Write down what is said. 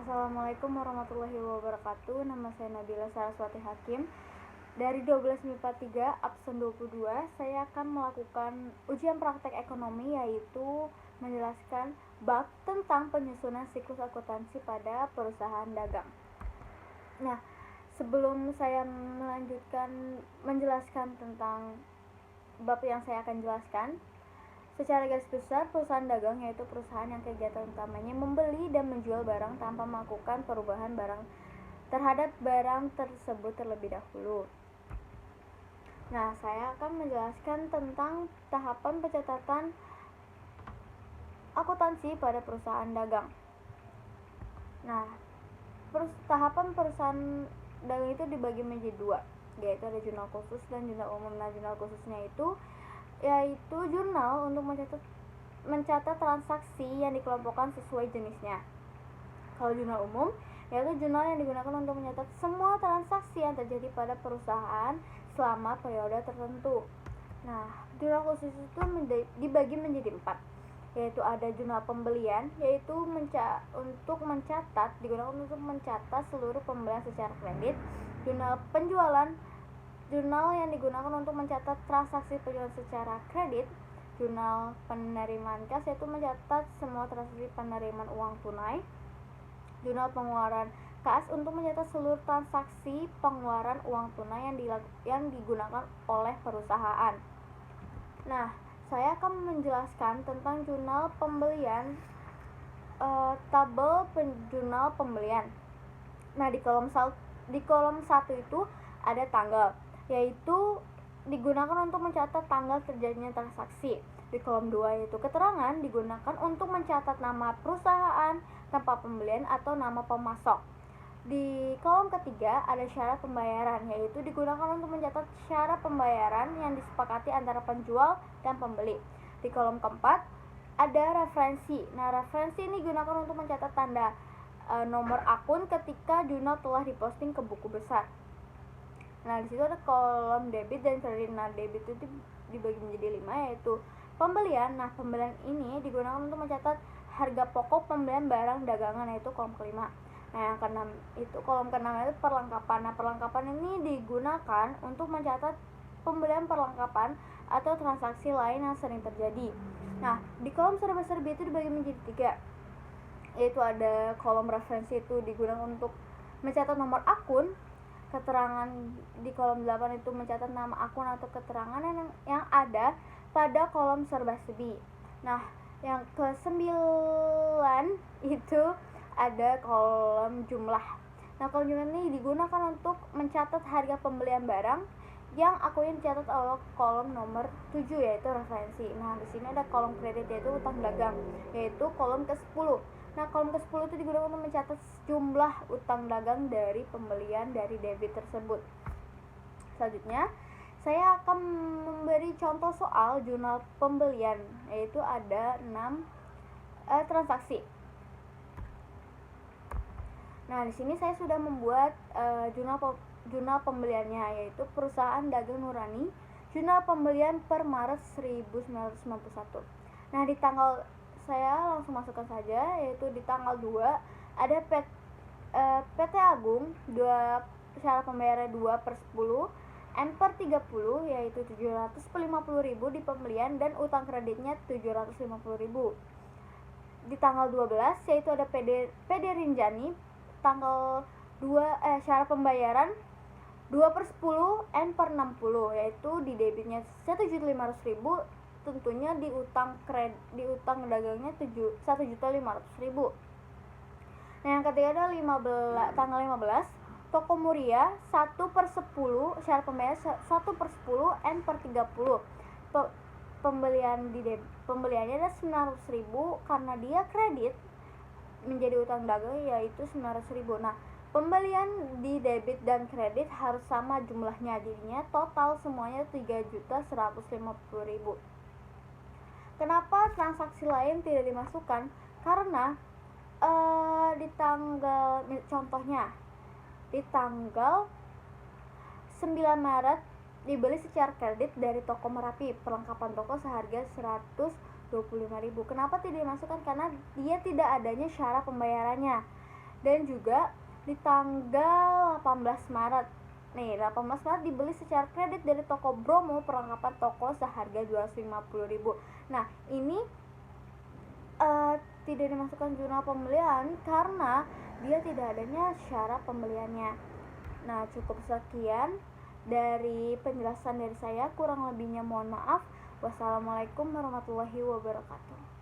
Assalamualaikum warahmatullahi wabarakatuh. Nama saya Nabila Saraswati Hakim. Dari 12 MIPA 3 absen 22, saya akan melakukan ujian praktek ekonomi, yaitu menjelaskan bab tentang penyusunan siklus akuntansi pada perusahaan dagang. Nah, sebelum saya menjelaskan tentang bab yang saya akan jelaskan, secara garis besar, perusahaan dagang yaitu perusahaan yang kegiatan utamanya membeli dan menjual barang tanpa melakukan perubahan barang terhadap barang tersebut terlebih dahulu. Nah, saya akan menjelaskan tentang tahapan pencatatan akuntansi pada perusahaan dagang. Nah, tahapan perusahaan dagang itu dibagi menjadi dua, yaitu ada jurnal khusus dan jurnal umum. Nah, jurnal khususnya yaitu jurnal untuk mencatat transaksi yang dikelompokkan sesuai jenisnya. Kalau jurnal umum, yaitu jurnal yang digunakan untuk mencatat semua transaksi yang terjadi pada perusahaan selama periode tertentu. Nah, jurnal khusus itu dibagi menjadi 4, yaitu ada jurnal pembelian, yaitu digunakan untuk mencatat seluruh pembelian secara kredit. Jurnal penjualan, jurnal yang digunakan untuk mencatat transaksi penjualan secara kredit. Jurnal penerimaan kas, yaitu mencatat semua transaksi penerimaan uang tunai. Jurnal pengeluaran kas, untuk mencatat seluruh transaksi pengeluaran uang tunai yang digunakan oleh perusahaan. Nah, saya akan menjelaskan tentang jurnal pembelian, tabel jurnal pembelian. Nah, di kolom 1 itu ada tanggal, yaitu digunakan untuk mencatat tanggal terjadinya transaksi. Di kolom 2 yaitu keterangan, digunakan untuk mencatat nama perusahaan, tempat pembelian atau nama pemasok. Di kolom ketiga ada syarat pembayaran, yaitu digunakan untuk mencatat syarat pembayaran yang disepakati antara penjual dan pembeli. Di kolom keempat ada referensi. Nah, referensi ini digunakan untuk mencatat tanda nomor akun ketika jurnal telah diposting ke buku besar. Nah, di situ ada kolom debit dan kredit. Nah, debit itu dibagi menjadi 5, yaitu pembelian. Nah, pembelian ini digunakan untuk mencatat harga pokok pembelian barang dagangan, yaitu kolom kelima. Nah, yang keenam itu kolom keenam itu perlengkapan. Nah, perlengkapan ini digunakan untuk mencatat pembelian perlengkapan atau transaksi lain yang sering terjadi. Nah, di kolom serba-serbi itu dibagi menjadi 3, yaitu ada kolom referensi, itu digunakan untuk mencatat nomor akun. Keterangan di kolom 8 itu mencatat nama akun atau keterangan yang ada pada kolom serba-serbi. Nah, yang ke-9 itu ada kolom jumlah. Nah, kolom jumlah ini digunakan untuk mencatat harga pembelian barang yang akunnya dicatat oleh kolom nomor 7, yaitu referensi. Nah, di sini ada kolom kredit, yaitu utang dagang, yaitu kolom ke-10. Nah, kolom ke-10 itu digunakan untuk mencatat jumlah utang dagang dari pembelian dari debit tersebut. Selanjutnya, saya akan memberi contoh soal jurnal pembelian, yaitu ada 6 transaksi. Nah, di sini saya sudah membuat jurnal pembeliannya, yaitu perusahaan dagang Nurani, jurnal pembelian per Maret 1991. Nah, saya langsung masukkan saja, yaitu di tanggal 2 ada PT Agung, syarat pembayaran 2/10, N per 30, yaitu 750.000 di pembelian dan utang kreditnya 750.000. Di tanggal 12 yaitu ada PD Rinjani, tanggal 2 syarat pembayaran 2/10, N per 60, yaitu di debitnya 1.500.000, tentunya di utang dagangnya 1.500.000. Nah, yang ketiga ada tanggal 15 Toko Muria 1/10, syarat pembayaran 1/10, N per 30. Pembeliannya ada 900.000 karena dia kredit menjadi utang dagang, yaitu 900.000. Nah, pembelian di debit dan kredit harus sama jumlahnya, jadinya total semuanya 3.150.000. Kenapa transaksi lain tidak dimasukkan? Karena contohnya di tanggal 9 Maret dibeli secara kredit dari toko Merapi, perlengkapan toko seharga 125.000. Kenapa tidak dimasukkan? Karena dia tidak adanya syarat pembayarannya. Dan juga di tanggal 18 Maret. Nih, 18 Maret dibeli secara kredit dari toko Bromo perlengkapan toko seharga 250.000. Nah, ini tidak dimasukkan jurnal pembelian karena dia tidak adanya syarat pembeliannya. Nah, cukup sekian dari penjelasan dari saya, kurang lebihnya mohon maaf. Wassalamualaikum warahmatullahi wabarakatuh.